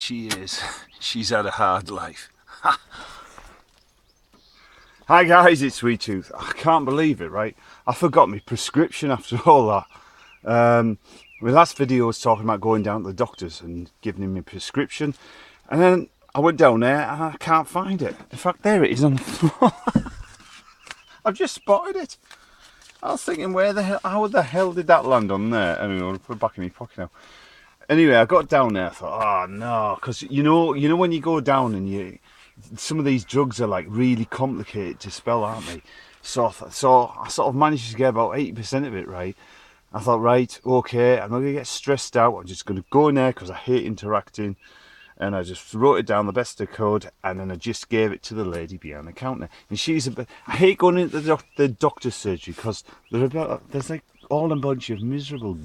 she is. She's had a hard life. Hi guys, it's Sweet Tooth. I can't believe it, right? I forgot my prescription after all that. My last video was talking about going down to the doctor's and giving him my prescription. And then I went down there and I can't find it. In fact, there it is on the floor. I've just spotted it. I was thinking, how the hell did that land on there? Anyway, I'll put it back in my pocket now. Anyway, I got down there, I thought, oh no, because you know when you go down and some of these drugs are like really complicated to spell, aren't they? So I sort of managed to get about 80% of it right. I thought, right, okay, I'm not gonna get stressed out. I'm just gonna go in there because I hate interacting, and I just wrote it down the best I could, and then I just gave it to the lady behind the counter. And she's a bit. I hate going into the doctor's surgery because there's like all a bunch of miserable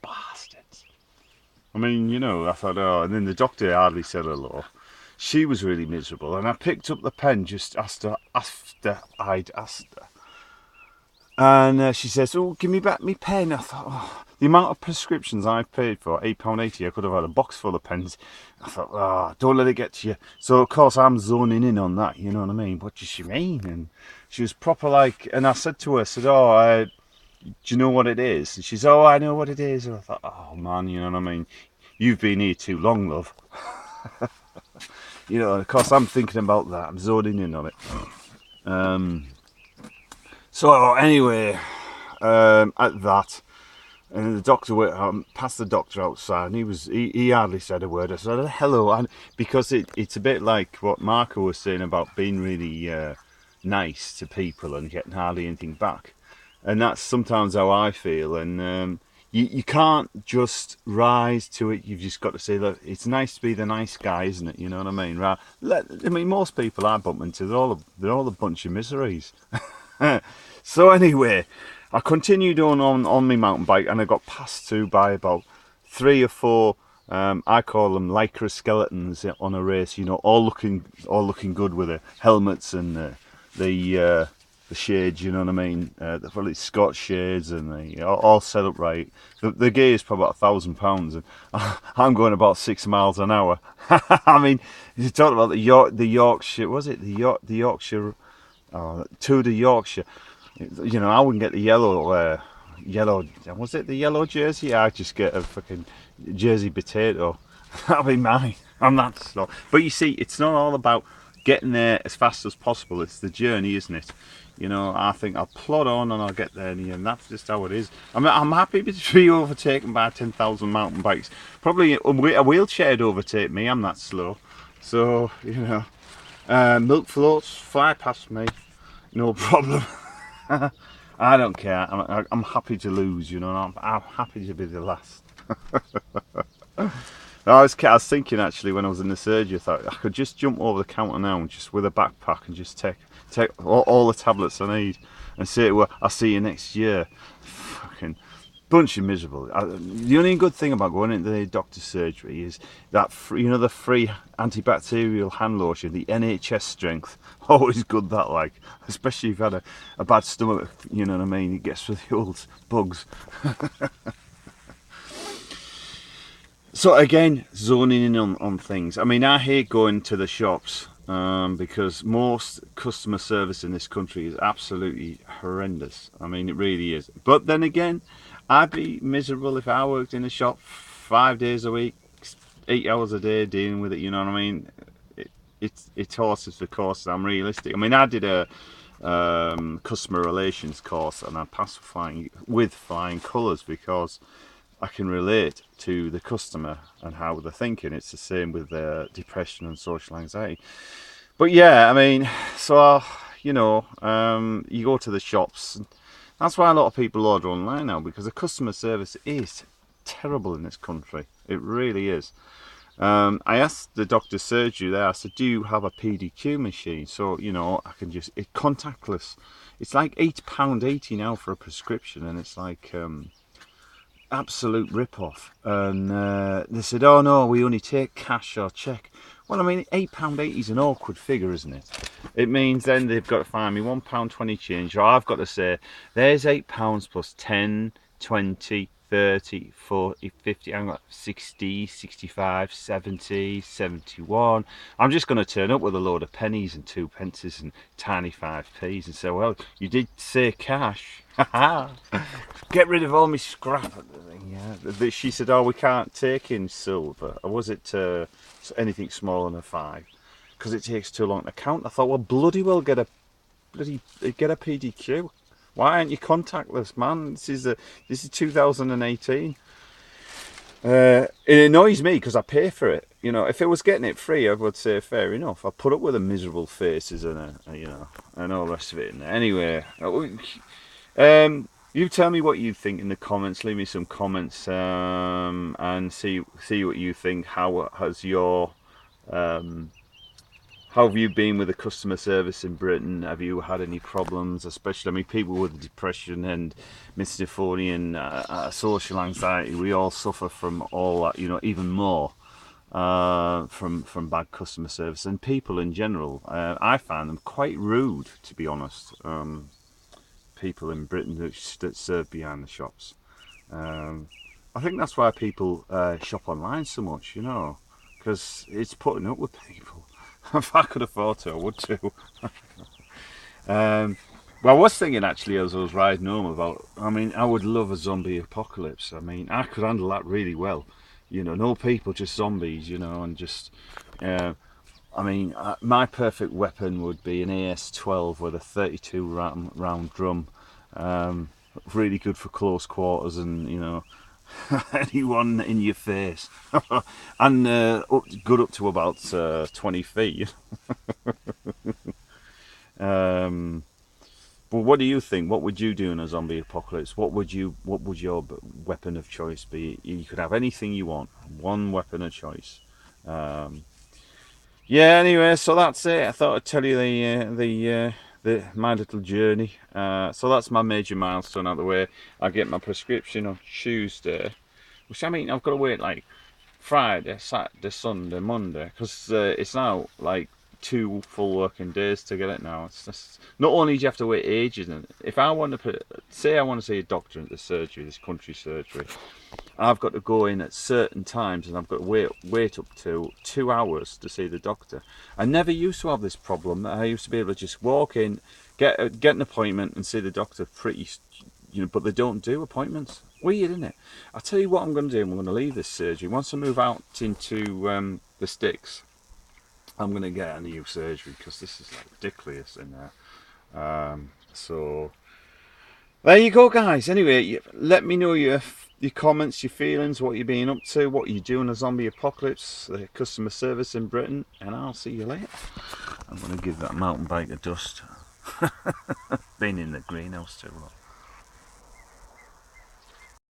bastards. I mean, I thought, oh, and then the doctor hardly said hello. She was really miserable, and I picked up the pen just after I'd asked her. And she says, oh, give me back my pen. I thought, oh, the amount of prescriptions I've paid for, £8.80, I could have had a box full of pens. I thought, oh, don't let it get to you. So, of course, I'm zoning in on that, you know what I mean? What does she mean? And she was proper like, and I said to her, do you know what it is? And she's, oh, I know what it is. And I thought, oh, man, you know what I mean? You've been here too long, love. Of course, I'm thinking about that. I'm zoning in on it. So anyway, at that, and the doctor went past the doctor outside, and he hardly said a word. I said hello, and because it's a bit like what Marco was saying about being really nice to people and getting hardly anything back, and that's sometimes how I feel. And you can't just rise to it. You've just got to say, look, it's nice to be the nice guy, isn't it? You know what I mean? Right? I mean, most people I bump into, they're all a bunch of miseries. So anyway, I continued on my mountain bike, and I got passed to by about 3 or 4. I call them lycra skeletons on a race. All looking good with their helmets and the shades. You know what I mean? The Scotch shades, and they all set up right. The gear is probably about £1,000, and I'm going about 6 miles an hour. I mean, you talk about the Yorkshire. Was it the Yorkshire? Tour de Yorkshire. I wouldn't get the yellow. Was it the yellow jersey? I just get a fucking jersey potato. That'll be mine. I'm that slow. But you see, it's not all about getting there as fast as possible. It's the journey, isn't it? I think I'll plod on and I'll get there, and that's just how it is. I'm happy to be overtaken by 10,000 mountain bikes. Probably a wheelchair'd overtake me. I'm that slow. So milk floats fly past me, no problem. I don't care. I'm happy to lose, I'm happy to be the last. I was thinking actually when I was in the surgery, I thought I could just jump over the counter now and just with a backpack and just take all the tablets I need and say, well, I'll see you next year. Fucking bunch of miserable. The only good thing about going into the doctor's surgery is that the free antibacterial hand lotion, the NHS strength. Always good that, like, especially if you've had a bad stomach. You know what I mean? It gets with the old bugs. So again, zoning in on things. I mean, I hate going to the shops because most customer service in this country is absolutely horrendous. I mean, it really is. But then again, I'd be miserable if I worked in a shop 5 days a week, 8 hours a day dealing with it. You know what I mean? It's horses for courses. I'm realistic. I mean, I did a customer relations course, and I passed with flying colours because I can relate to the customer and how they're thinking. It's the same with depression and social anxiety. But yeah, I mean, so you go to the shops. That's why a lot of people order online now, because the customer service is terrible in this country. It really is. I asked the doctor's surgery there, I said, do you have a PDQ machine? So, I can it's contactless. It's like £8.80 now for a prescription, and it's like absolute rip-off. And they said, oh no, we only take cash or check. Well, I mean, £8.80 is an awkward figure, isn't it? It means then they've got to find me £1.20 change, or I've got to say, there's £8 plus 10, 20, 30, 40, 50, I've got 60, 65, 70, 71. I'm just going to turn up with a load of pennies and 2 pences and tiny 5p's and say, well, you did say cash. Get rid of all my scrap. Yeah. She said, oh, we can't take in silver. Or was it anything smaller than a 5? Because it takes too long to count. I thought, well, bloody well get a PDQ. Why aren't you contactless, man? This is 2018. It annoys me because I pay for it. You know, if it was getting it free, I would say fair enough. I put up with the miserable faces and and all the rest of it. Anyway, you tell me what you think in the comments. Leave me some comments and see what you think. How has your how have you been with the customer service in Britain? Have you had any problems? Especially, I mean, people with depression and misophonia and social anxiety, we all suffer from all that, you know, even more from bad customer service. And people in general, I find them quite rude, to be honest. People in Britain that serve behind the shops. I think that's why people shop online so much, you know, because it's putting up with people. If I could afford to, I would too. Well, I was thinking actually as I was riding home about, I mean, I would love a zombie apocalypse. I mean, I could handle that really well. You know, no people, just zombies, you know, and just, I mean, my perfect weapon would be an AS-12 with a 32 round drum. Really good for close quarters and, you know, anyone in your face. And good up to about 20 feet. But what do you think? What would you do in a zombie apocalypse? What would your weapon of choice be? You could have anything you want, one weapon of choice. Yeah. Anyway, so that's it. I thought I'd tell you my little journey. So that's my major milestone out of the way. I get my prescription on Tuesday, which I mean I've got to wait like Friday, Saturday, Sunday, Monday, because it's now like 2 full working days to get it now. It's just, not only do you have to wait ages, and if I want to say I want to see a doctor at the surgery, this country surgery, I've got to go in at certain times and I've got to wait up to 2 hours to see the doctor. I never used to have this problem. I used to be able to just walk in, get an appointment and see the doctor pretty, you know, but they don't do appointments. Weird, isn't it? I'll tell you what I'm going to do. I'm going to leave this surgery. Once I move out into the sticks, I'm going to get a new surgery because this is like ridiculous in there. So there you go, guys. Anyway, let me know your comments, your feelings, what you're being up to, what you do in a zombie apocalypse, the customer service in Britain, and I'll see you later. I'm going to give that mountain bike a dust. Been in the greenhouse too long.